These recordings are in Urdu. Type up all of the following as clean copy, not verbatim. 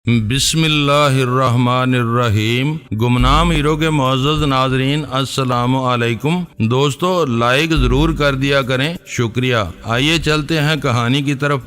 بسم اللہ الرحمن الرحیم۔ گمنام ہیرو کے معزز ناظرین السلام علیکم۔ دوستو لائک ضرور کر دیا کریں، شکریہ۔ آئیے چلتے ہیں کہانی کی طرف۔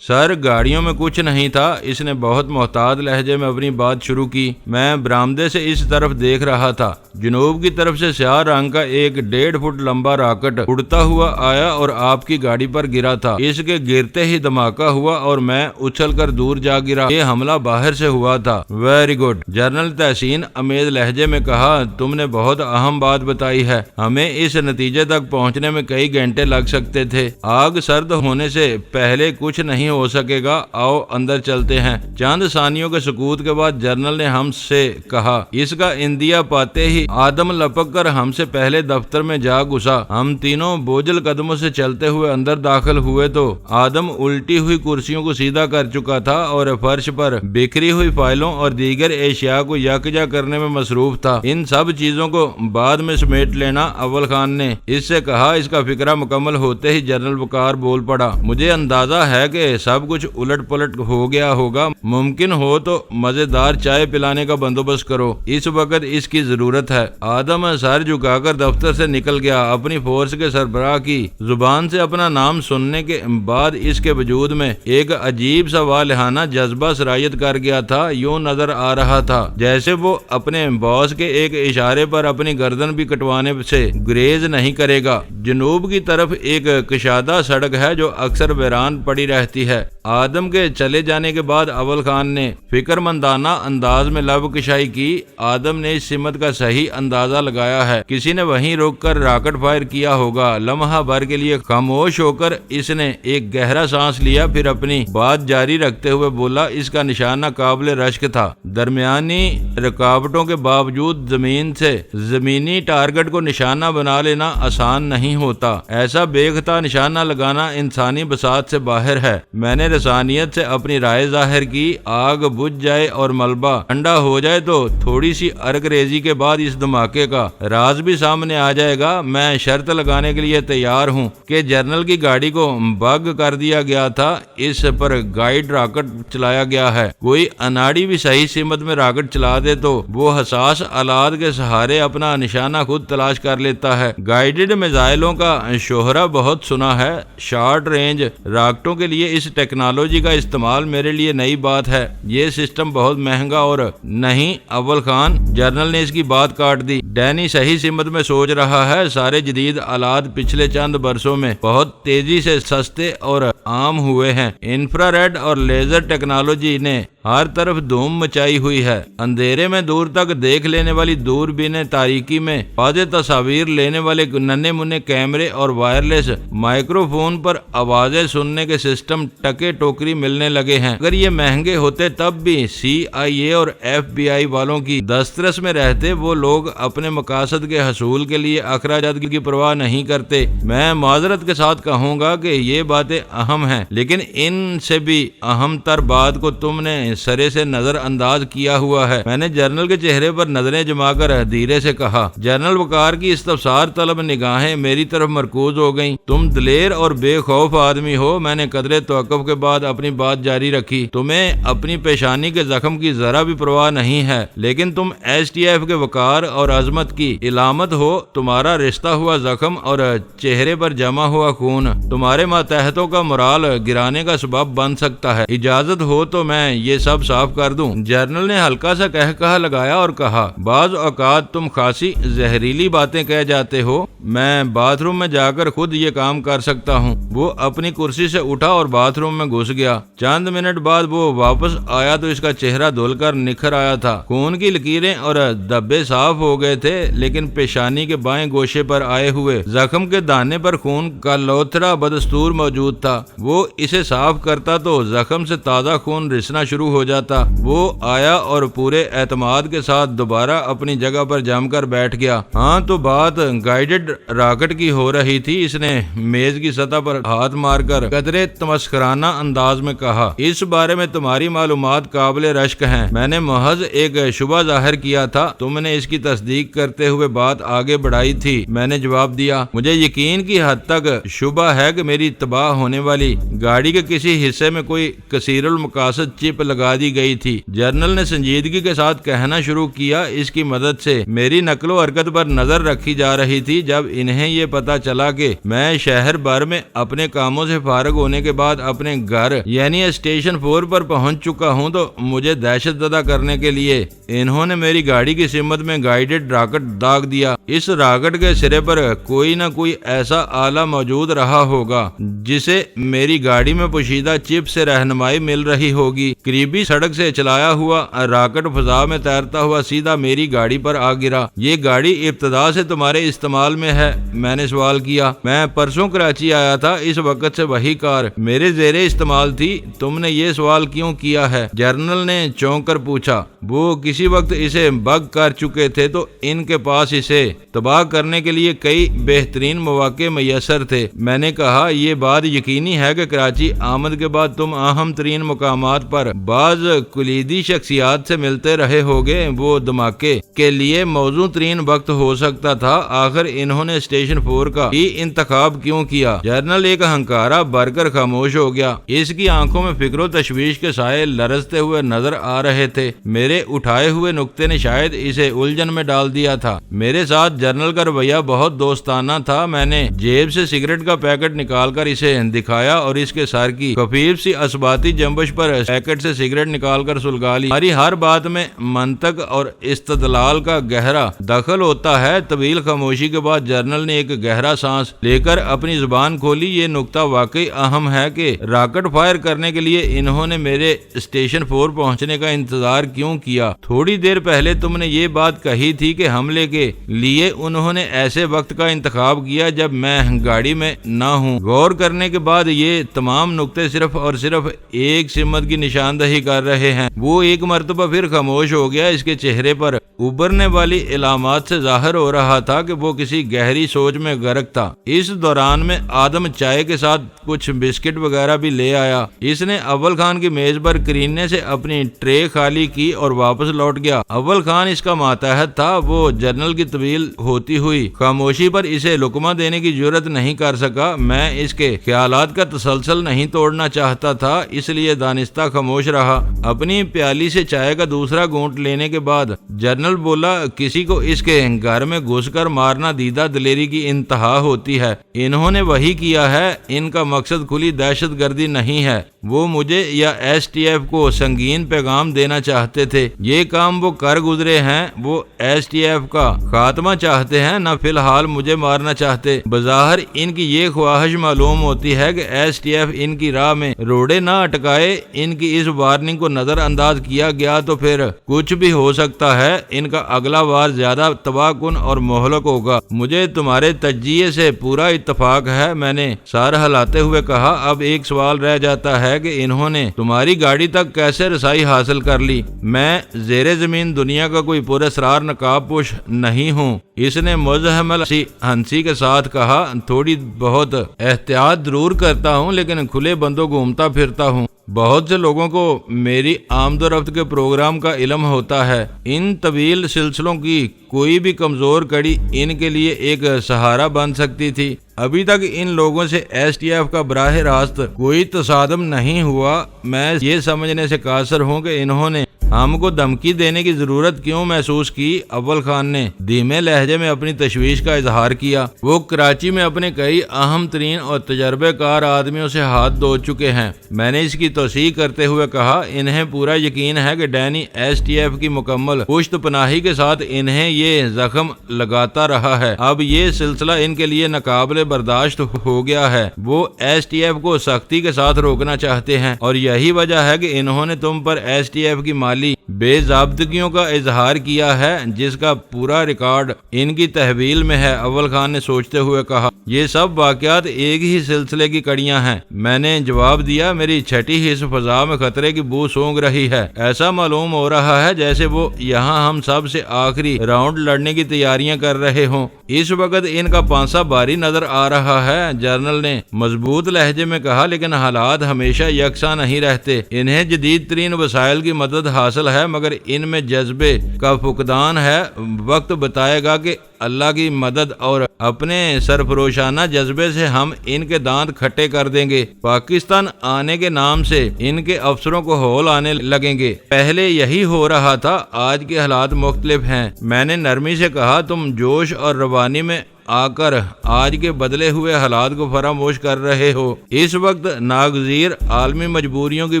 سر گاڑیوں میں کچھ نہیں تھا، اس نے بہت محتاط لہجے میں اپنی بات شروع کی۔ میں برآمدے سے اس طرف دیکھ رہا تھا، جنوب کی طرف سے سیاہ رنگ کا ایک 1.5 فٹ لمبا راکٹ اڑتا ہوا آیا اور آپ کی گاڑی پر گرا تھا۔ اس کے گرتے ہی دھماکہ ہوا اور میں اچھل کر دور جا گرا۔ یہ حملہ باہر سے ہوا تھا۔ ویری گڈ، جنرل تحسین امید لہجے میں کہا۔ تم نے بہت اہم بات بتائی ہے، ہمیں اس نتیجے تک پہنچنے میں کئی گھنٹے لگ سکتے تھے۔ آگ سرد ہونے سے پہلے کچھ نہیں ہو سکے گا، آؤ اندر چلتے ہیں۔ چند ثانیوں کے سکوت کے بعد جنرل نے ہم سے کہا۔ اس کا اندیا پاتے ہی آدم لپک کر ہم سے پہلے دفتر میں جا گھسا۔ ہم تینوں بوجھل قدموں سے چلتے ہوئے اندر داخل ہوئے تو آدم الٹی ہوئی کرسیوں کو سیدھا کر چکا تھا اور فرش پر بکھری ہوئی فائلوں اور دیگر اشیاء کو یکجا کرنے میں مصروف تھا۔ ان سب چیزوں کو بعد میں سمیٹ لینا، اول خان نے اس سے کہا۔ اس کا فکرہ مکمل ہوتے ہی جنرل وقار بول پڑا۔ مجھے اندازہ ہے کہ سب کچھ الٹ پلٹ ہو گیا ہوگا، ممکن ہو تو مزیدار چائے پلانے کا بندوبست کرو، اس وقت اس کی ضرورت ہے۔ آدم سر جھکا کر دفتر سے نکل گیا۔ اپنی فورس کے سربراہ کی زبان سے اپنا نام سننے کے بعد اس کے وجود میں ایک عجیب سا والہانہ جذبہ سرایت کر گیا تھا۔ یوں نظر آ رہا تھا جیسے وہ اپنے باس کے ایک اشارے پر اپنی گردن بھی کٹوانے سے گریز نہیں کرے گا۔ جنوب کی طرف ایک کشادہ سڑک ہے جو اکثر ویران پڑی رہتی ہے۔ آدم کے چلے جانے کے بعد اول خان نے فکر مندانہ انداز میں لب کشائی کی۔ آدم نے اس سمت کا صحیح اندازہ لگایا ہے، کسی نے وہیں روک کر راکٹ فائر کیا ہوگا۔ لمحہ بھر کے لیے خاموش ہو کر اس نے ایک گہرا سانس لیا، پھر اپنی بات جاری رکھتے ہوئے بولا۔ اس کا نشانہ قابل رشک تھا، درمیانی رکاوٹوں کے باوجود زمین سے زمینی ٹارگٹ کو نشانہ بنا لینا آسان نہیں ہوتا۔ ایسا بے خطا نشانہ لگانا انسانی بساط سے باہر ہے۔ میں نے رسانیت سے اپنی رائے ظاہر کی۔ آگ بجھ جائے اور ملبہ ٹھنڈا ہو جائے تو تھوڑی سی ارگ ریزی کے بعد اس دھماکے کا راز بھی سامنے آ جائے گا۔ میں شرط لگانے کے لیے تیار ہوں کہ جنرل کی گاڑی کو بگ کر دیا گیا تھا، اس پر گائیڈ راکٹ چلایا گیا ہے۔ کوئی اناڑی بھی صحیح سمت میں راکٹ چلا دے تو وہ حساس آلات کے سہارے اپنا نشانہ خود تلاش کر لیتا ہے۔ گائیڈڈ میزائلوں کا شہرہ بہت سنا ہے، شارٹ رینج راکٹوں کے لیے اس ٹیکنالوجی کا استعمال میرے لیے نئی بات ہے۔ یہ سسٹم بہت مہنگا اور نہیں اول خان، جنرل نے اس کی بات کاٹ دی۔ ڈینی صحیح سمت میں سوچ رہا ہے۔ سارے جدید آلات پچھلے چند برسوں میں بہت تیزی سے سستے اور عام ہوئے ہیں۔ انفرا ریڈ اور لیزر ٹیکنالوجی نے ہر طرف دھوم مچائی ہوئی ہے۔ اندھیرے میں دور تک دیکھ لینے والی دوربینیں، تاریکی میں واضح تصاویر لینے والے ننھے منھے کیمرے اور وائرلیس مائکرو فون پر آوازیں سننے کے سسٹم ٹکے ٹوکری ملنے لگے ہیں۔ اگر یہ مہنگے ہوتے تب بھی CIA اور FBI والوں کی دسترس میں رہتے۔ وہ لوگ اپنے مقاصد کے حصول کے لیے اخراجات کی پرواہ نہیں کرتے۔ میں معذرت کے ساتھ کہوں گا کہ یہ باتیں اہم ہیں، لیکن ان سے بھی اہم تر بات کو تم نے سرے سے نظر انداز کیا ہوا ہے۔ میں نے جنرل کے چہرے پر نظریں جما کر دھیرے سے کہا۔ جنرل وقار کی استفسار طلب نگاہیں میری طرف مرکوز ہو گئیں۔ تم دلیر اور بے خوف آدمی ہو۔ میں نے قدرے توقف کے بعد اپنی بات جاری رکھی۔ تمہیں اپنی پیشانی کے زخم کی ذرا بھی پرواہ نہیں ہے، لیکن تم STF کے وقار اور عظمت کی علامت ہو۔ تمہارا رشتہ ہوا زخم اور چہرے پر جمع ہوا خون تمہارے ماتحتوں کا مورال گرانے کا سبب بن سکتا ہے۔ اجازت ہو تو میں یہ سب صاف کر دوں۔ جنرل نے ہلکا سا کہا لگایا اور کہا، بعض اوقات تم خاصی زہریلی باتیں کہہ جاتے ہو۔ میں باتھ روم میں جا کر خود یہ کام کر سکتا ہوں۔ وہ اپنی کرسی سے اٹھا اور باتھ روم میں گھس گیا۔ چند منٹ بعد وہ واپس آیا تو اس کا چہرہ دھل کر نکھر آیا تھا۔ خون کی لکیریں اور دھبے صاف ہو گئے تھے، لیکن پیشانی کے بائیں گوشے پر آئے ہوئے زخم کے دانے پر خون کا لوتھڑا بدستور موجود تھا۔ وہ اسے صاف کرتا تو زخم سے تازہ خون رسنا شروع ہو جاتا۔ وہ آیا اور پورے اعتماد کے ساتھ دوبارہ اپنی جگہ پر جم کر بیٹھ گیا۔ ہاں تو بات گائیڈڈ راکٹ کی ہو رہی تھی۔ اس نے میز کی سطح پر ہاتھ مار کر قدرے تمسخرانہ تحقیرانہ انداز میں کہا، اس بارے میں تمہاری معلومات قابل رشک ہیں۔ میں نے محض ایک شبہ ظاہر کیا تھا، تم نے اس کی تصدیق کرتے ہوئے بات آگے بڑھائی تھی۔ میں نے جواب دیا، مجھے یقین کی حد تک شبہ ہے کہ میری تباہ ہونے والی گاڑی کے کسی حصے میں کوئی کثیر المقاصد چپ لگا دی گئی تھی۔ جنرل نے سنجیدگی کے ساتھ کہنا شروع کیا، اس کی مدد سے میری نقل و حرکت پر نظر رکھی جا رہی تھی۔ جب انہیں یہ پتا چلا کہ میں شہر بھر میں اپنے کاموں سے فارغ ہونے کے بعد اپنے گھر یعنی اسٹیشن 4 پر پہنچ چکا ہوں تو مجھے دہشت زدہ کرنے کے لیے انہوں نے میری گاڑی کی سمت میں گائیڈڈ راکٹ داغ دیا۔ اس راکٹ کے سرے پر کوئی نہ کوئی ایسا آلہ موجود رہا ہوگا جسے میری گاڑی میں پوشیدہ چپ سے رہنمائی مل رہی ہوگی۔ قریبی سڑک سے چلایا ہوا راکٹ فضا میں تیرتا ہوا سیدھا میری گاڑی پر آ گرا۔ یہ گاڑی ابتدا سے تمہارے استعمال میں ہے؟ میں نے سوال کیا۔ میں پرسوں کراچی آیا تھا، اس وقت سے وہی کار میرے زیر استعمال تھی۔ تم نے یہ سوال کیوں کیا ہے؟ جنرل نے چونک کر پوچھا۔ وہ کسی وقت اسے بگ کر چکے تھے تو ان کے پاس اسے تباہ کرنے کے لیے کئی بہترین مواقع میسر تھے۔ میں نے کہا، یہ بات یقینی ہے کہ کراچی آمد کے بعد تم اہم ترین مقامات پر بعض کلیدی شخصیات سے ملتے رہے ہوگے۔ وہ دھماکے کے لیے موزوں ترین وقت ہو سکتا تھا۔ آخر انہوں نے اسٹیشن 4 کا ہی انتخاب کیوں کیا؟ جنرل ایک ہنکارا بھر کر خاموش ہو گیا۔ اس کی آنکھوں میں فکر و تشویش کے سائے لرزتے ہوئے نظر آ رہے تھے۔ میرے اٹھائے ہوئے نقطے نے شاید اسے الجھن میں ڈال دیا تھا۔ میرے ساتھ جنرل کا رویہ بہت دوستانہ تھا۔ میں نے جیب سے سگریٹ کا پیکٹ نکال کر اسے دکھایا اور اس کے سر کی خفیف سی اسباتی جنبش پر پیکٹ سے سگریٹ نکال کر سلگا لی۔ ہماری ہر بات میں منطق اور استدلال کا گہرا دخل ہوتا ہے۔ طویل خاموشی کے بعد جنرل نے ایک گہرا سانس لے کر اپنی زبان کھولی۔ یہ نقطہ واقعی اہم ہے کہ راکٹ فائر کرنے کے لیے انہوں نے میرے اسٹیشن 4 پہنچنے کا انتظار کیوں کیا؟ تھوڑی دیر پہلے تم نے یہ بات کہی تھی کہ حملے کے لیے انہوں نے ایسے وقت کا انتخاب کیا جب میں گاڑی میں نہ ہوں۔ غور کرنے کے بعد یہ تمام نقطے صرف اور صرف ایک سمت کی نشاندہی کر رہے ہیں۔ وہ ایک مرتبہ پھر خاموش ہو گیا۔ اس کے چہرے پر ابھرنے والی علامات سے ظاہر ہو رہا تھا کہ وہ کسی گہری سوچ میں غرق تھا۔ اس دوران میں آدم چائے کے ساتھ کچھ بسکٹ وغیرہ بھی لے آیا۔ اس نے اول خان کی میز پر کرینے سے اپنی ٹرے خالی کی اور واپس لوٹ گیا۔ اول خان اس کا ماتحت تھا۔ وہ جنرل کی طویل ہوتی ہوئی خاموشی پر اسے لقمہ دینے کی جرت نہیں کر سکا۔ میں اس کے خیالات کا تسلسل نہیں توڑنا چاہتا تھا، اس لیے دانستہ خاموش رہا۔ اپنی پیالی سے چائے کا دوسرا گھونٹ لینے کے بعد جنرل بولا، کسی کو اس کے گھر میں گھس کر مارنا دیدہ دلیری کی انتہا ہوتی ہے۔ انہوں نے وہی کیا ہے۔ ان کا مقصد کھلی دہشت گردی نہیں ہے۔ وہ مجھے یا ایس ٹی ایف کو سنگین پیغام دینا چاہتے تھے۔ یہ کام وہ کر گزرے ہیں۔ وہ ایس ٹی ایف کا خاتمہ چاہتے ہیں، نہ فی الحال مجھے مارنا چاہتے۔ بظاہر ان کی یہ خواہش معلوم ہوتی ہے کہ ایس ٹی ایف ان کی راہ میں روڑے نہ اٹکائے۔ ان کی اس وارننگ کو نظر انداز کیا گیا تو پھر کچھ بھی ہو سکتا ہے۔ ان کا اگلا وار زیادہ تباہ کن اور مہلک ہوگا۔ مجھے تمہارے تجزیے سے پورا اتفاق ہے، میں نے سر ہلاتے ہوئے کہا۔ اب ایک سوال رہ جاتا ہے کہ انہوں نے تمہاری گاڑی تک کیسے رسائی حاصل کر لی؟ میں زیر زمین دنیا کا کوئی پراسرار نقاب پوش نہیں ہوں، اس نے مزاحمت سی ہنسی کے ساتھ کہا۔ تھوڑی بہت احتیاط ضرور کرتا ہوں، لیکن کھلے بندوں گھومتا پھرتا ہوں۔ بہت سے لوگوں کو میری آمد و رفت کے پروگرام کا علم ہوتا ہے۔ ان طویل سلسلوں کی کوئی بھی کمزور کڑی ان کے لیے ایک سہارا بن سکتی تھی۔ ابھی تک ان لوگوں سے ایس ٹی ایف کا براہ راست کوئی تصادم نہیں ہوا۔ میں یہ سمجھنے سے قاصر ہوں کہ انہوں نے ہم کو دھمکی دینے کی ضرورت کیوں محسوس کی؟ اول خان نے دھیمے لہجے میں اپنی تشویش کا اظہار کیا۔ وہ کراچی میں اپنے کئی اہم ترین اور تجربے کار آدمیوں سے ہاتھ دھو چکے ہیں۔ میں نے اس کی توثیق کرتے ہوئے کہا، انہیں پورا یقین ہے کہ ڈینی ایس ٹی ایف کی مکمل پشت پناہی کے ساتھ انہیں یہ زخم لگاتا رہا ہے۔ اب یہ سلسلہ ان کے لیے ناقابل برداشت ہو گیا ہے۔ وہ ایس ٹی ایف کو سختی کے ساتھ روکنا چاہتے ہیں، اور یہی وجہ ہے کہ انہوں نے تم پر ایس ٹی ایف کی مالی مالی بے ضابطگیوں کا اظہار کیا ہے جس کا پورا ریکارڈ ان کی تحویل میں ہے۔ اول خان نے سوچتے ہوئے کہا، یہ سب واقعات ایک ہی سلسلے کی کڑیاں ہیں۔ میں نے جواب دیا، میری چھٹی حص فضا میں خطرے کی بو سونگ رہی ہے۔ ایسا معلوم ہو رہا ہے جیسے وہ یہاں ہم سب سے آخری راؤنڈ لڑنے کی تیاریاں کر رہے ہوں۔ اس وقت ان کا پانسا باری نظر آ رہا ہے، جنرل نے مضبوط لہجے میں کہا، لیکن حالات ہمیشہ یکساں نہیں رہتے۔ انہیں جدید ترین وسائل کی مدد حاصل ہے مگر ان میں جذبے کا فقدان ہے۔ وقت بتائے گا کہ اللہ کی مدد اور اپنے سرفروشانہ جذبے سے ہم ان کے دانت کھٹے کر دیں گے۔ پاکستان آنے کے نام سے ان کے افسروں کو ہول آنے لگیں گے۔ پہلے یہی ہو رہا تھا، آج کے حالات مختلف ہیں۔ میں نے نرمی سے کہا، تم جوش اور روانی میں آ کر آج کے بدلے ہوئے حالات کو فراموش کر رہے ہو۔ اس وقت ناگزیر عالمی مجبوریوں کی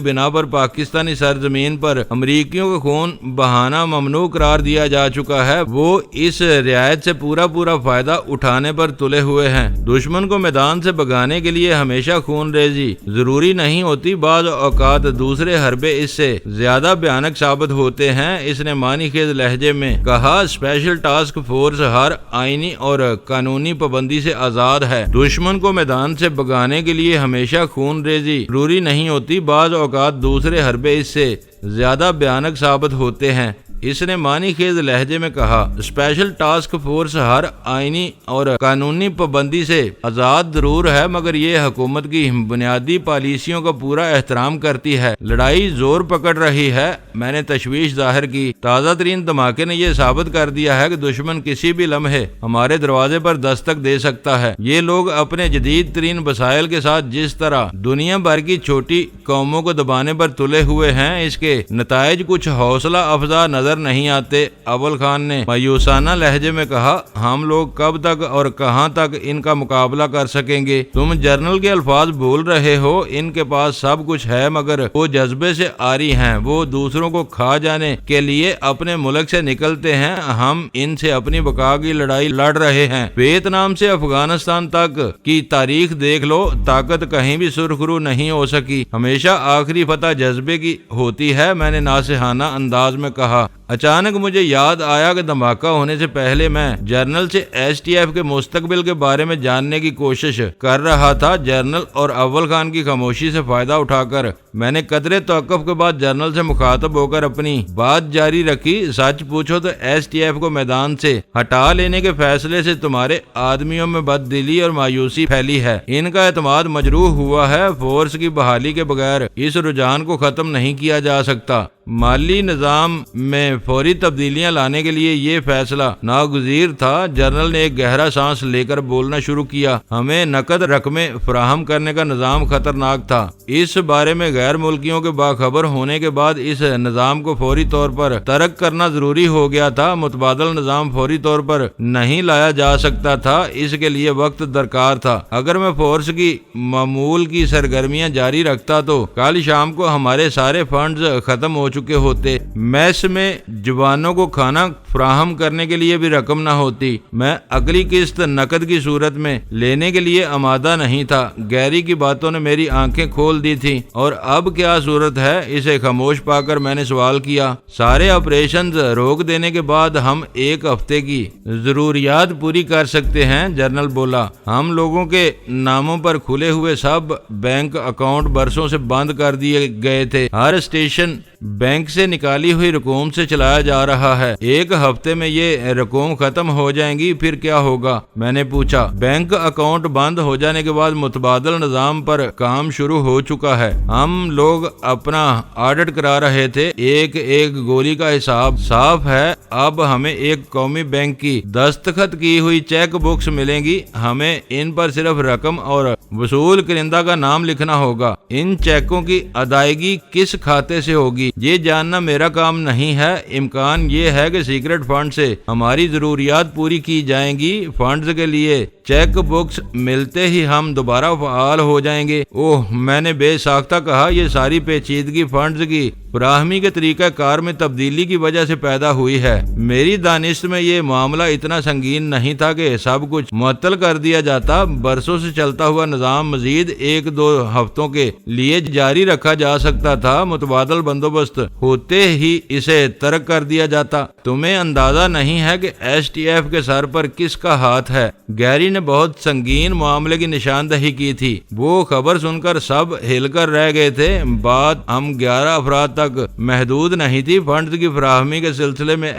بنا پر پاکستانی سرزمین پر امریکیوں کا خون بہانا ممنوع قرار دیا جا چکا ہے۔ وہ اس رعایت سے پورا فائدہ اٹھانے پر تلے ہوئے ہیں۔ دشمن کو میدان سے بھگانے کے لیے ہمیشہ خون ریزی ضروری نہیں ہوتی، بعض اوقات دوسرے حربے اس سے زیادہ بھیانک ثابت ہوتے ہیں۔ اس نے معنی خیز لہجے میں کہا، اسپیشل ٹاسک فورس ہر آئینی اور قانونی پابندی سے آزاد ہے۔ دشمن کو میدان سے بھگانے کے لیے ہمیشہ خون ریزی ضروری نہیں ہوتی، بعض اوقات دوسرے حربے اس سے زیادہ بھیانک ثابت ہوتے ہیں۔ اس نے معنی خیز لہجے میں کہا، اسپیشل ٹاسک فورس ہر آئینی اور قانونی پابندی سے آزاد ضرور ہے مگر یہ حکومت کی بنیادی پالیسیوں کا پورا احترام کرتی ہے۔ لڑائی زور پکڑ رہی ہے۔ میں نے تشویش ظاہر کی، تازہ ترین دھماکے نے یہ ثابت کر دیا ہے کہ دشمن کسی بھی لمحے ہمارے دروازے پر دستک دے سکتا ہے۔ یہ لوگ اپنے جدید ترین وسائل کے ساتھ جس طرح دنیا بھر کی چھوٹی قوموں کو دبانے پر تلے ہوئے ہیں، اس کے نتائج کچھ حوصلہ افزا نظر نہیں آتے۔ اول خان نے مایوسانہ لہجے میں کہا، ہم لوگ کب تک اور کہاں تک ان کا مقابلہ کر سکیں گے؟ تم جنرل کے الفاظ بھول رہے ہو، ان کے پاس سب کچھ ہے مگر وہ جذبے سے آری ہیں۔ وہ دوسروں کو کھا جانے کے لیے اپنے ملک سے نکلتے ہیں، ہم ان سے اپنی بقا کی لڑائی لڑ رہے ہیں۔ ویتنام سے افغانستان تک کی تاریخ دیکھ لو، طاقت کہیں بھی سرخرو نہیں ہو سکی، ہمیشہ آخری فتح جذبے کی ہوتی ہے۔ میں نے ناصحانہ انداز میں کہا۔ اچانک مجھے یاد آیا کہ دھماکہ ہونے سے پہلے میں جنرل سے ایس ٹی ایف کے مستقبل کے بارے میں جاننے کی کوشش کر رہا تھا۔ جنرل اور اول خان کی خاموشی سے فائدہ اٹھا کر میں نے قدرے توقف کے بعد جنرل سے مخاطب ہو کر اپنی بات جاری رکھی، سچ پوچھو تو ایس ٹی ایف کو میدان سے ہٹا لینے کے فیصلے سے تمہارے آدمیوں میں بددلی اور مایوسی پھیلی ہے، ان کا اعتماد مجروح ہوا ہے۔ فورس کی بحالی کے بغیر اس رجحان کو ختم نہیں کیا جا سکتا۔ مالی نظام میں فوری تبدیلیاں لانے کے لیے یہ فیصلہ ناگزیر تھا۔ جنرل نے ایک گہرا سانس لے کر بولنا شروع کیا، ہمیں نقد رقمیں فراہم کرنے کا نظام خطرناک تھا۔ اس بارے میں غیر ملکیوں کے باخبر ہونے کے بعد اس نظام کو فوری طور پر ترک کرنا ضروری ہو گیا تھا۔ متبادل نظام فوری طور پر نہیں لایا جا سکتا تھا، اس کے لیے وقت درکار تھا۔ اگر میں فورس کی معمول کی سرگرمیاں جاری رکھتا تو کل شام کو ہمارے سارے فنڈز ختم ہو چکے ہوتے، میس میں جوانوں کو کھانا فراہم کرنے کے لیے بھی رقم نہ ہوتی، میں اگلی قسط نقد کی صورت میں لینے کے لیے آمادہ نہیں تھا۔ گیری کی باتوں نے میری آنکھیں کھول دی تھیں۔ اور اب کیا صورت ہے؟ اسے خاموش پا کر میں نے سوال کیا۔ سارے آپریشنز روک دینے کے بعد ہم ایک ہفتے کی ضروریات پوری کر سکتے ہیں، جنرل بولا۔ ہم لوگوں کے ناموں پر کھلے ہوئے سب بینک اکاؤنٹ برسوں سے بند کر دیے گئے تھے، ہر اسٹیشن بینک سے نکالی ہوئی رقوم سے چلایا جا رہا ہے۔ ایک ہفتے میں یہ رقوم ختم ہو جائیں گی، پھر کیا ہوگا؟ میں نے پوچھا۔ بینک اکاؤنٹ بند ہو جانے کے بعد متبادل نظام پر کام شروع ہو چکا ہے۔ ہم لوگ اپنا آڈٹ کرا رہے تھے، ایک ایک گولی کا حساب صاف ہے۔ اب ہمیں ایک قومی بینک کی دستخط کی ہوئی چیک بکس ملیں گی، ہمیں ان پر صرف رقم اور وصول کنندہ کا نام لکھنا ہوگا۔ ان چیکوں کی ادائیگی کس کھاتے سے ہوگی یہ جاننا میرا کام نہیں ہے۔ امکان یہ ہے کہ سیکرٹ فنڈ سے ہماری ضروریات پوری کی جائیں گی۔ فنڈز کے لیے چیک بکس ملتے ہی ہم دوبارہ فعال ہو جائیں گے۔ اوہ، میں نے بے ساختہ کہا، یہ ساری پیچیدگی فنڈز کی فراہمی کے طریقہ کار میں تبدیلی کی وجہ سے پیدا ہوئی ہے۔ میری دانست میں یہ معاملہ اتنا سنگین نہیں تھا کہ سب کچھ معطل کر دیا جاتا۔ برسوں سے چلتا ہوا نظام مزید ایک دو ہفتوں کے لیے جاری رکھا جا سکتا تھا۔ متبادل بندوبست ہوتے ہی اسے ترک کر دیا جاتا۔ تمہیں اندازہ نہیں ہے کہ ایس ٹی ایف کے سر پر کس کا ہاتھ ہے۔ گیری نے بہت سنگین معاملے کی نشاندہی کی تھی۔ وہ خبر سن کر سب ہل کر رہ گئے تھے۔ بات ہم 11 افراد تک محدود نہیں تھی۔ فنڈز کی فراہمی کے سلسلے میں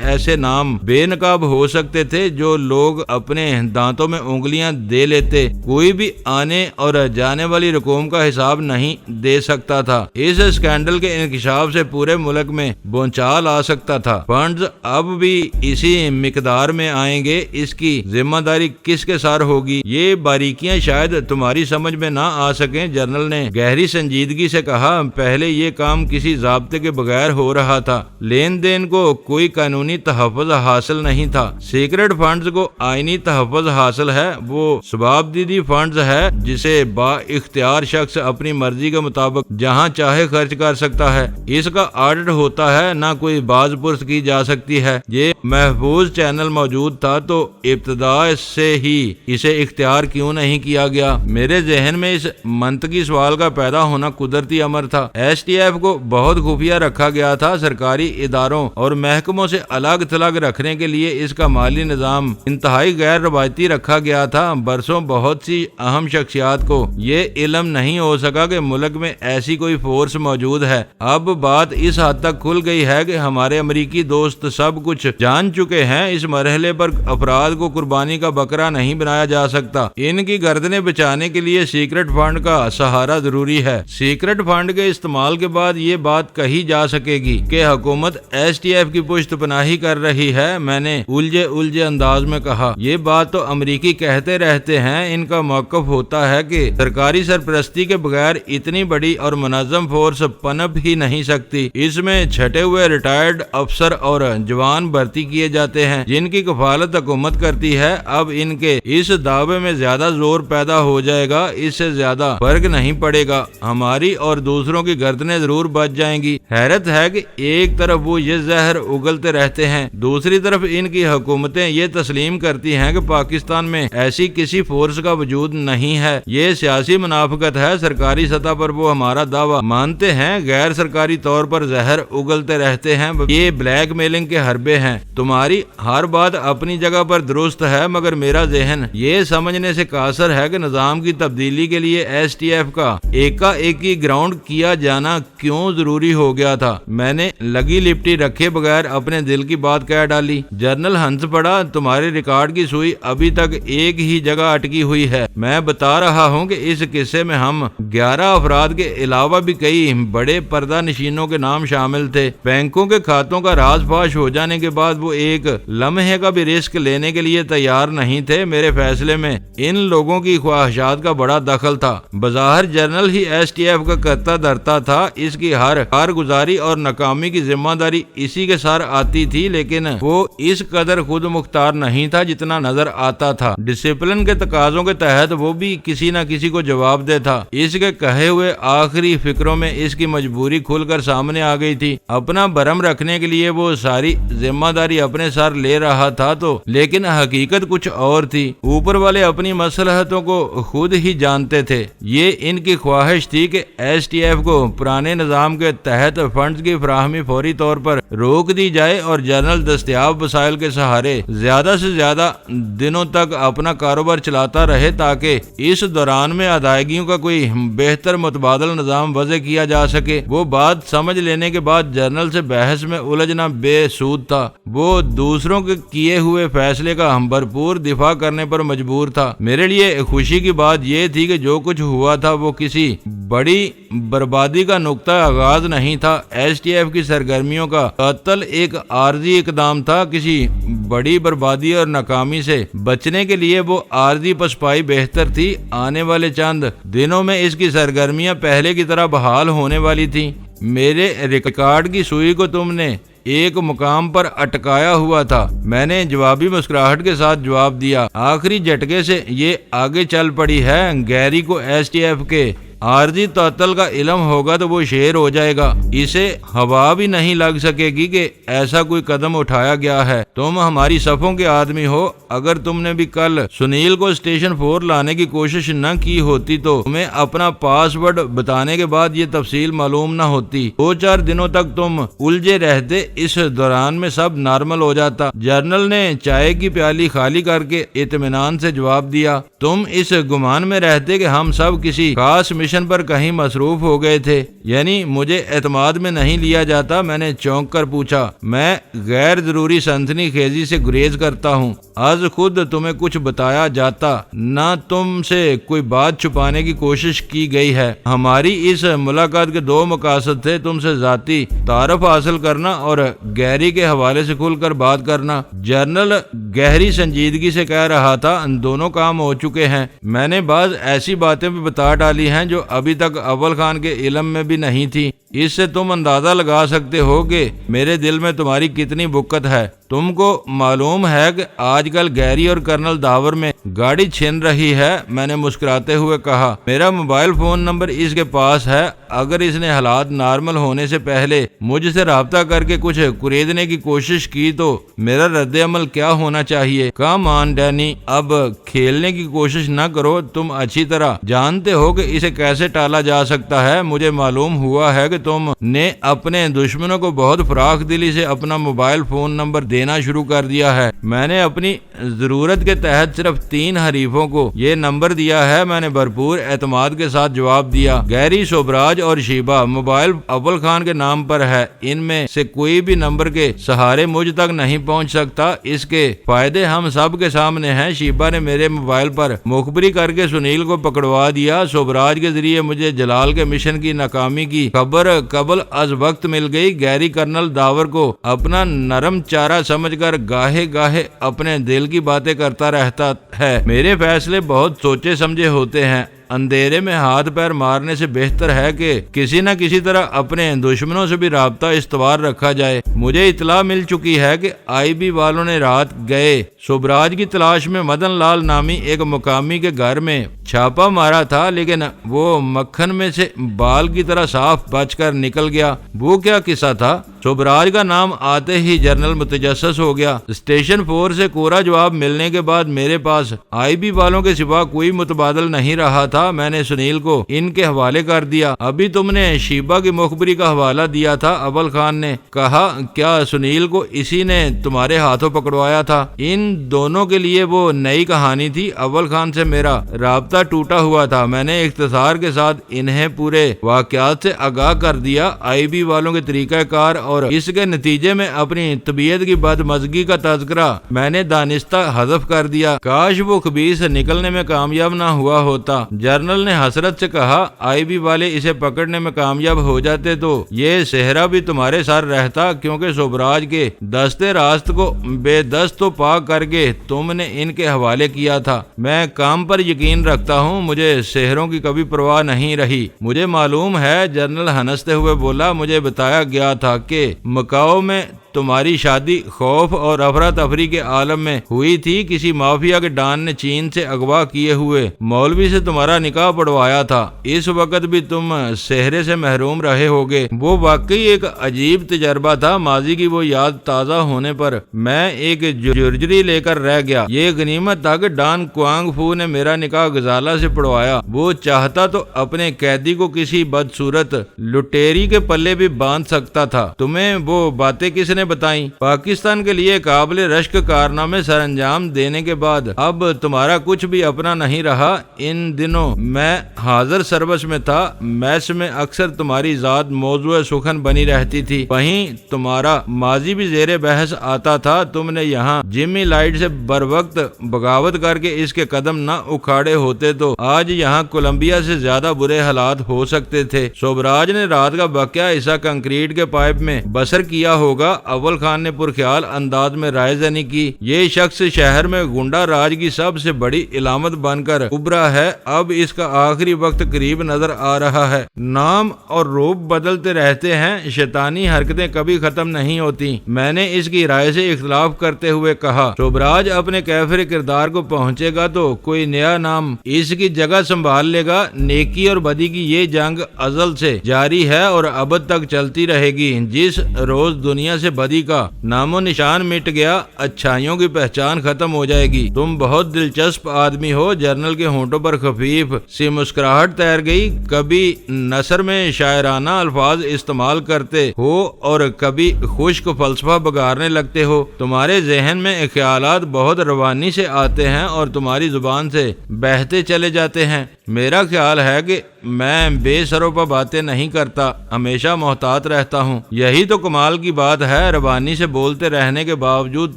ایسے نام بے نقاب ہو سکتے تھے جو لوگ اپنے دانتوں میں انگلیاں دے لیتے۔ کوئی بھی آنے اور جانے والی رقوم کا حساب نہیں دے سکتا تھا۔ اس اسکینڈل کے انکشاف سے پورے ملک میں بھونچال آ سکتا تھا۔ فنڈز اب بھی اسی مقدار میں آئیں گے۔ اس کی ذمہ داری کس کے سر ہوگی؟ یہ باریکیاں شاید تمہاری سمجھ میں نہ آ سکیں، جنرل نے گہری سنجیدگی سے کہا۔ پہلے یہ کام کسی ضابطے کے بغیر ہو رہا تھا۔ لین دین کو کوئی قانونی تحفظ حاصل نہیں تھا۔ سیکرٹ فنڈز کو آئینی تحفظ حاصل ہے۔ وہ سبابدیدی فنڈز ہے جسے با اختیار شخص اپنی مرضی کے مطابق جہاں چاہے خرچ کر سکتا ہے۔ اس کا آڈٹ ہوتا ہے، نہ کوئی باز پرس کی جا سکتی ہے۔ یہ محفوظ چینل موجود تھا تو ابتدا سے ہی اسے اختیار کیوں نہیں کیا گیا؟ میرے ذہن میں اس منطقی سوال کا پیدا ہونا قدرتی امر تھا۔ ایس ٹی ایف کو بہت خفیہ رکھا گیا تھا۔ سرکاری اداروں اور محکموں سے الگ تھلگ رکھنے کے لیے اس کا مالی نظام انتہائی غیر روایتی رکھا گیا تھا۔ برسوں بہت سی اہم شخصیات کو یہ علم نہیں ہو سکا کہ ملک میں ایسی کوئی فورس موجود ہے۔ اب بات اس حد تک کھل گئی ہے کہ ہمارے امریکی دوست سب کچھ جان چکے ہیں۔ اس مرحلے پر افراد کو قربانی کا بکرا نہیں بنایا جا سکتا۔ ان کی گردنیں بچانے کے لیے سیکرٹ فنڈ کا سہارا ضروری ہے۔ سیکرٹ فنڈ کے استعمال کے بعد یہ بات کہی جا سکے گی کہ حکومت ایس ٹی ایف کی پشت پناہی کر رہی ہے۔ میں نے الجھے انداز میں کہا، یہ بات تو امریکی کہتے رہتے ہیں۔ ان کا موقف ہوتا ہے کہ سرکاری سرپرستی کے بغیر اتنی بڑی اور منظم فورس پنپ ہی نہیں سکتی۔ اس میں چھٹے ہوئے ریٹائرڈ افسر اور جوان بھرتی کیے جاتے ہیں جن کی کفالت حکومت کرتی ہے۔ اب ان کے اس دعوے میں زیادہ زور پیدا ہو جائے گا، اس سے زیادہ فرق نہیں پڑے گا۔ ہماری اور دوسروں کی گردنیں ضرور بچ جائیں گی۔ حیرت ہے کہ ایک طرف وہ یہ زہر اگلتے رہتے ہیں، دوسری طرف ان کی حکومتیں یہ تسلیم کرتی ہیں کہ پاکستان میں ایسی کسی فورس کا وجود نہیں ہے۔ یہ سیاسی منافقت ہے۔ سرکاری سطح پر وہ ہمارا دعویٰ مانتے ہیں، غیر سرکاری طور پر زہر اگلتے رہتے ہیں۔ یہ بلیک میلنگ کے حربے ہیں۔ تمہاری ہر بات اپنی جگہ پر درست ہے، مگر میرا ذہن یہ سمجھنے سے قاصر ہے کہ نظام کی تبدیلی کے لیے ایس ٹی ایف کا ایکی گراؤنڈ کیا جانا کیوں ضروری ہو گیا تھا۔ میں نے لگی لپٹی رکھے بغیر اپنے دل کی بات کہہ ڈالی۔ جنرل ہنس پڑا، تمہارے ریکارڈ کی سوئی ابھی تک ایک ہی جگہ اٹکی ہوئی ہے۔ میں بتا رہا ہوں کہ اس قصے میں ہم 11 افراد کے علاوہ بھی کئی بڑے پردہ نشینوں کے نام شامل تھے۔ بینکوں کے کھاتوں کا راز فاش ہو جانے کے بعد وہ ایک لمحے کا بھی رسک لینے کے لیے تیار نہیں تھے۔ میرے فیصلے میں ان لوگوں کی خواہشات کا بڑا دخل تھا۔ بظاہر جنرل ہی ایس ٹی ایف کا کرتا دھرتا تھا، اس کی ہر کارگزاری اور ناکامی کی ذمہ داری اسی کے سر آتی تھی، لیکن وہ اس قدر خود مختار نہیں تھا جتنا نظر آتا تھا۔ ڈسپلن کے تقاضوں کے تحت وہ بھی کسی نہ کسی کو جواب دہ تھا۔ اس کے کہے ہوئے آخری فکروں میں اس کی مجبوری کھل کر سامنے آ گئی تھی۔ اپنا برہم رکھنے کے لیے وہ ساری ذمہ داری اپنے سر لے رہا تھا تو لیکن حقیقت کچھ اور تھی۔ اوپر والے اپنی مصلحتوں کو خود ہی جانتے تھے۔ یہ ان کی خواہش تھی کہ ایس ٹی ایف کو پرانے نظام کے تحت فنڈز کی فراہمی فوری طور پر روک دی جائے اور جنرل دستیاب وسائل کے سہارے زیادہ سے زیادہ دنوں تک اپنا کاروبار چلاتا رہے تاکہ اس دوران میں ادائیگیوں کا کوئی بہتر متبادل نظام وضع کیا جا سکے۔ وہ بات سمجھ لینے کے بعد جنرل سے بحث میں الجھنا بے سود تھا۔ وہ دوسروں کے کیے ہوئے فیصلے کا بھرپور دفاع کرنے پر مجبور تھا۔ میرے لیے خوشی کی بات یہ تھی کہ جو کچھ ہوا تھا وہ کسی بڑی بربادی کا نقطہ آغاز نہیں تھا۔ ایس ٹی ایف کی سرگرمیوں کا قتل ایک عارضی اقدام تھا۔ کسی بڑی بربادی اور ناکامی سے بچنے کے لیے وہ عارضی پسپائی بہتر تھی۔ آنے والے چند دنوں میں اس کی سرگرمیاں پہلے کی طرح بحال ہونے والی تھیں۔ میرے ریکارڈ کی سوئی کو تم نے ایک مقام پر اٹکایا ہوا تھا۔ میں نے جوابی مسکراہٹ کے ساتھ جواب دیا، آخری جھٹکے سے یہ آگے چل پڑی ہے۔ گیری کو ایس ٹی ایف کے عارضی تعطل کا علم ہوگا تو وہ شیر ہو جائے گا، اسے ہوا بھی نہیں لگ سکے گی کہ ایسا کوئی قدم اٹھایا گیا ہے۔ تم ہماری صفوں کے آدمی ہو، اگر تم نے بھی کل سنیل کو اسٹیشن 4 لانے کی کوشش نہ کی ہوتی تو تمہیں اپنا پاس ورڈ بتانے کے بعد یہ تفصیل معلوم نہ ہوتی۔ 2-4 دنوں تک تم الجھے رہتے، اس دوران میں سب نارمل ہو جاتا۔ جنرل نے چائے کی پیالی خالی کر کے اطمینان سے جواب دیا۔ تم اس گمان میں رہتے کہ ہم سب کسی خاص مشن پر کہیں مصروف ہو گئے تھے، یعنی مجھے اعتماد میں نہیں لیا جاتا۔ میں نے چونک کر پوچھا۔ میں غیر ضروری سنسنی خیزی سے گریز کرتا ہوں۔ آج خود تمہیں کچھ بتایا جاتا، نہ تم سے کوئی بات چھپانے کی کوشش کی گئی ہے۔ ہماری اس ملاقات کے 2 مقاصد تھے، تم سے ذاتی تعارف حاصل کرنا اور گیری کے حوالے سے کھل کر بات کرنا۔ جنرل گہری سنجیدگی سے کہہ رہا تھا، ان دونوں کام ہو چکے ہیں۔ میں نے بعض ایسی باتیں بھی بتا ڈالی ہیں جو ابھی تک اول خان کے علم میں بھی نہیں تھی۔ اس سے تم اندازہ لگا سکتے ہو کہ میرے دل میں تمہاری کتنی بکت ہے۔ تم کو معلوم ہے کہ آج کل گیری اور کرنل داور میں گاڑی چھن رہی ہے۔ میں نے مسکراتے ہوئے کہا، میرا موبائل فون نمبر اس کے پاس ہے۔ اگر اس نے حالات نارمل ہونے سے پہلے مجھ سے رابطہ کر کے کچھ خریدنے کی کوشش کی تو میرا رد عمل کیا ہونا چاہیے؟ کام آن ڈینی، اب کھیلنے کی کوشش نہ کرو۔ تم اچھی طرح جانتے ہو کہ اسے کیسے ٹالا جا سکتا ہے۔ مجھے معلوم ہوا ہے کہ تم نے اپنے دشمنوں کو بہت فراخ دلی سے اپنا موبائل فون نمبر دینا شروع کر دیا ہے۔ میں نے اپنی ضرورت کے تحت صرف 3 حریفوں کو یہ نمبر دیا ہے۔ میں نے بھرپور اعتماد کے ساتھ جواب دیا، گیری، شوبراج اور شیبہ۔ موبائل اول خان کے نام پر ہے، ان میں سے کوئی بھی نمبر کے سہارے مجھ تک نہیں پہنچ سکتا۔ اس کے فائدے ہم سب کے سامنے ہیں۔ شیبہ نے میرے موبائل پر مخبری کر کے سنیل کو پکڑوا دیا۔ شوبراج کے ذریعے مجھے جلال کے مشن کی ناکامی کی خبر قبل از وقت مل گئی۔ گیری کرنل داور کو اپنا نرم چارہ سمجھ کر گاہے گاہے اپنے دل کی باتیں کرتا رہتا ہے۔ میرے فیصلے بہت سوچے سمجھے ہوتے ہیں۔ اندھیرے میں ہاتھ پیر مارنے سے بہتر ہے کہ کسی نہ کسی طرح اپنے دشمنوں سے بھی رابطہ استوار رکھا جائے۔ مجھے اطلاع مل چکی ہے کہ آئی بی والوں نے رات گئے شوبراج کی تلاش میں مدن لال نامی ایک مقامی کے گھر میں چھاپا مارا تھا، لیکن وہ مکھن میں سے بال کی طرح صاف بچ کر نکل گیا۔ وہ کیا قصہ تھا؟ شوبراج کا نام آتے ہی جنرل متجسس ہو گیا۔ اسٹیشن 4 سے کوڑا جواب ملنے کے بعد میرے پاس آئی بی والوں کے سوا کوئی متبادل نہیں رہا تھا۔ میں نے سنیل کو ان کے حوالے کر دیا۔ ابھی تم نے شیبہ کی مخبری کا حوالہ دیا تھا، اول خان نے کہا۔ کیا سنیل کو اسی نے تمہارے ہاتھوں پکڑوایا تھا؟ ان دونوں کے لیے وہ نئی کہانی تھی۔ اول خان سے میرا رابطہ ٹوٹا ہوا تھا۔ میں نے اختصار کے ساتھ انہیں پورے واقعات سے آگاہ کر دیا، آئی بی والوں کے طریقہ کار اور اس کے نتیجے میں اپنی طبیعت کی بدمزگی کا تذکرہ میں نے دانستہ حذف کر دیا۔ کاش وہ خبیث نکلنے میں کامیاب نہ ہوا ہوتا۔ جنرل نے حسرت سے کہا، آئی بی والے اسے پکڑنے میں کامیاب ہو جاتے تو یہ صحرا بھی تمہارے ساتھ رہتا، کیونکہ شوبراج کے دستے راست کو بے دست و پاک کر کے تم نے ان کے حوالے کیا تھا۔ میں کام پر یقین رکھتا ہوں، مجھے صحروں کی کبھی پرواہ نہیں رہی۔ مجھے معلوم ہے، جنرل ہنستے ہوئے بولا، مجھے بتایا گیا تھا کہ مکاؤ میں تمہاری شادی خوف اور افراتفری کے عالم میں ہوئی تھی۔ کسی مافیا کے ڈان نے چین سے اغوا کیے ہوئے مولوی سے تمہارا نکاح پڑھوایا تھا۔ اس وقت بھی تم صحرے سے محروم رہے ہوگے۔ وہ واقعی ایک عجیب تجربہ تھا۔ ماضی کی وہ یاد تازہ ہونے پر میں ایک جرجری لے کر رہ گیا۔ یہ غنیمت تھا کہ ڈان کوانگ فو نے میرا نکاح غزالہ سے پڑھوایا۔ وہ چاہتا تو اپنے قیدی کو کسی بدصورت لٹیری کے پلے بھی باندھ سکتا تھا۔ تمہیں وہ باتیں کس نے بتائیں؟ پاکستان کے لیے قابل رشک کارنامے سر انجام دینے کے بعد اب تمہارا کچھ بھی اپنا نہیں رہا۔ ان دنوں میں حاضر سروس میں تھا، میس میں اکثر تمہاری ذات موضوع سخن بنی رہتی تھی، وہیں تمہارا ماضی بھی زیر بحث آتا تھا۔ تم نے یہاں جمی لائٹ سے بر وقت بغاوت کر کے اس کے قدم نہ اکھاڑے ہوتے تو آج یہاں کولمبیا سے زیادہ برے حالات ہو سکتے تھے۔ شوبراج نے رات کا بقیہ حصہ کنکریٹ کے پائپ میں بسر کیا ہوگا۔ اول خان نے پرخیال انداز میں رائے زنی کی۔ یہ شخص شہر میں گنڈا راج کی سب سے بڑی علامت بن کر ابھرا ہے، اب اس کا آخری وقت قریب نظر آ رہا ہے۔ نام اور روپ بدلتے رہتے ہیں، شیطانی حرکتیں کبھی ختم نہیں ہوتی۔ میں نے اس کی رائے سے اختلاف کرتے ہوئے کہا، شوبراج اپنے کیفر کردار کو پہنچے گا تو کوئی نیا نام اس کی جگہ سنبھال لے گا۔ نیکی اور بدی کی یہ جنگ ازل سے جاری ہے اور ابد تک چلتی رہے گی۔ جس روز دنیا سے بدی کا نام و نشان مٹ گیا، اچھائیوں کی پہچان ختم ہو جائے گی۔ تم بہت دلچسپ آدمی ہو۔ جنرل کے ہونٹوں پر خفیف سی مسکراہٹ تیر گئی۔ کبھی نثر میں شاعرانہ الفاظ استعمال کرتے ہو اور کبھی خشک فلسفہ بگارنے لگتے ہو۔ تمہارے ذہن میں خیالات بہت روانی سے آتے ہیں اور تمہاری زبان سے بہتے چلے جاتے ہیں۔ میرا خیال ہے کہ میں بے سروپا باتیں نہیں کرتا، ہمیشہ محتاط رہتا ہوں۔ یہی تو کمال کی بات ہے، روانی سے بولتے رہنے کے باوجود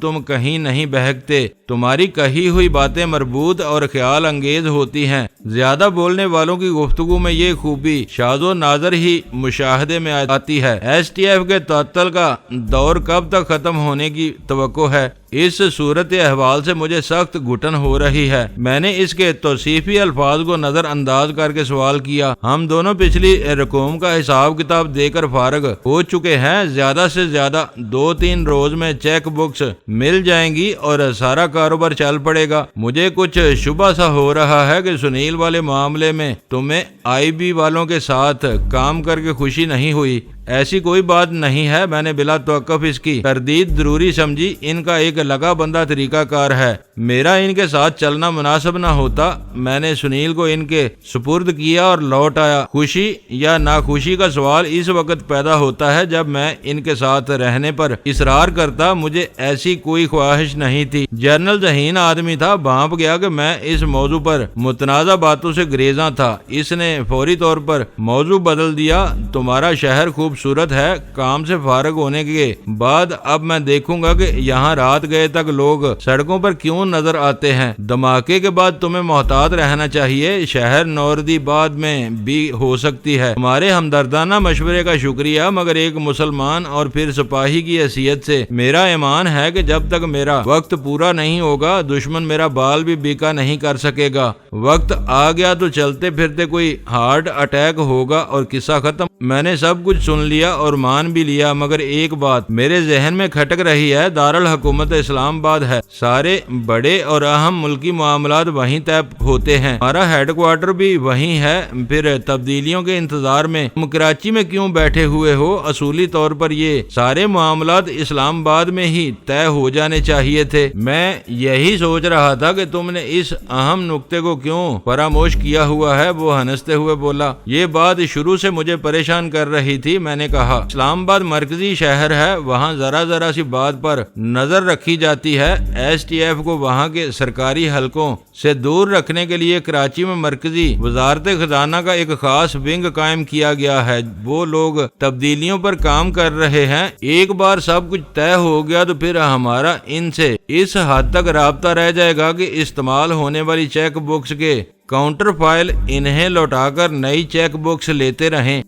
تم کہیں نہیں بہکتے۔ تمہاری کہی ہوئی باتیں مربوط اور خیال انگیز ہوتی ہیں۔ زیادہ بولنے والوں کی گفتگو میں یہ خوبی شاذ و نادر ہی مشاہدے میں آتی ہے۔ ایس ٹی ایف کے تعطل کا دور کب تک ختم ہونے کی توقع ہے؟ اس صورت احوال سے مجھے سخت گھٹن ہو رہی ہے۔ میں نے اس کے توصیفی الفاظ کو نظر انداز کر کے سوال کیا۔ ہم دونوں پچھلی رقوم کا حساب کتاب دے کر فارغ ہو چکے ہیں، زیادہ سے زیادہ 2-3 روز میں چیک بکس مل جائیں گی اور سارا کاروبار چل پڑے گا۔ مجھے کچھ شبہ سا ہو رہا ہے کہ سنیل والے معاملے میں تمہیں آئی بی والوں کے ساتھ کام کر کے خوشی نہیں ہوئی۔ ایسی کوئی بات نہیں ہے، میں نے بلا توقف اس کی تردید ضروری سمجھی۔ ان کا ایک لگا بندہ طریقہ کار ہے، میرا ان کے ساتھ چلنا مناسب نہ ہوتا۔ میں نے سنیل کو ان کے سپرد کیا اور لوٹ آیا۔ خوشی یا ناخوشی کا سوال اس وقت پیدا ہوتا ہے جب میں ان کے ساتھ رہنے پر اصرار کرتا۔ مجھے ایسی کوئی خواہش نہیں تھی۔ جنرل ذہین آدمی تھا، بھانپ گیا کہ میں اس موضوع پر متنازع باتوں سے گریزاں تھا۔ اس نے فوری طور پر موضوع بدل دیا۔ تمہارا شہر خوبصورت ہے، کام سے فارغ ہونے کے بعد اب میں دیکھوں گا کہ یہاں رات گئے تک لوگ سڑکوں پر کیوں نظر آتے ہیں۔ دھماکے کے بعد تمہیں محتاط رہنا چاہیے، شہر نوردی بعد میں بھی ہو سکتی ہے۔ تمہارے ہمدردانہ مشورے کا شکریہ، مگر ایک مسلمان اور پھر سپاہی کی حیثیت سے میرا ایمان ہے کہ جب تک میرا وقت پورا نہیں ہوگا دشمن میرا بال بھی بیکا نہیں کر سکے گا۔ وقت آ گیا تو چلتے پھرتے کوئی ہارٹ اٹیک ہوگا اور قصہ ختم۔ میں نے سب کچھ سن لیا اور مان بھی لیا، مگر ایک بات میرے ذہن میں کھٹک رہی ہے۔ دارالحکومت اسلام آباد ہے، سارے بڑے اور اہم ملکی معاملات وہیں طے ہوتے ہیں، ہمارا ہیڈ کوارٹر بھی وہیں ہے، پھر تبدیلیوں کے انتظار میں تم کراچی میں کیوں بیٹھے ہوئے ہو؟ اصولی طور پر یہ سارے معاملات اسلام آباد میں ہی طے ہو جانے چاہیے تھے۔ میں یہی سوچ رہا تھا کہ تم نے اس اہم نقطے کو کیوں فراموش کیا ہوا ہے۔ وہ ہنستے ہوئے بولا، یہ بات شروع سے مجھے پریشان کر رہی تھی۔ میں نے کہا، اسلام آباد مرکزی شہر ہے، وہاں ذرا سی بات پر نظر رکھی جاتی ہے۔ ایس ٹی ایف کو وہاں کے سرکاری حلقوں سے دور رکھنے کے لیے کراچی میں مرکزی وزارت خزانہ کا ایک خاص ونگ قائم کیا گیا ہے۔ وہ لوگ تبدیلیوں پر کام کر رہے ہیں۔ ایک بار سب کچھ طے ہو گیا تو پھر ہمارا ان سے اس حد تک رابطہ رہ جائے گا کہ استعمال ہونے والی چیک بکس کے کاؤنٹر فائل انہیں لوٹا کر نئی چیک بکس لیتے رہیں۔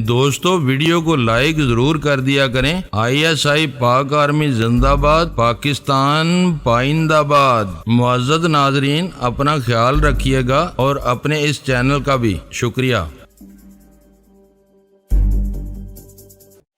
دوستو ویڈیو کو لائک ضرور کر دیا کریں۔ ISI پاک آرمی زندہ باد، پاکستان پائندہ آباد۔ معزز ناظرین، اپنا خیال رکھیے گا اور اپنے اس چینل کا بھی شکریہ۔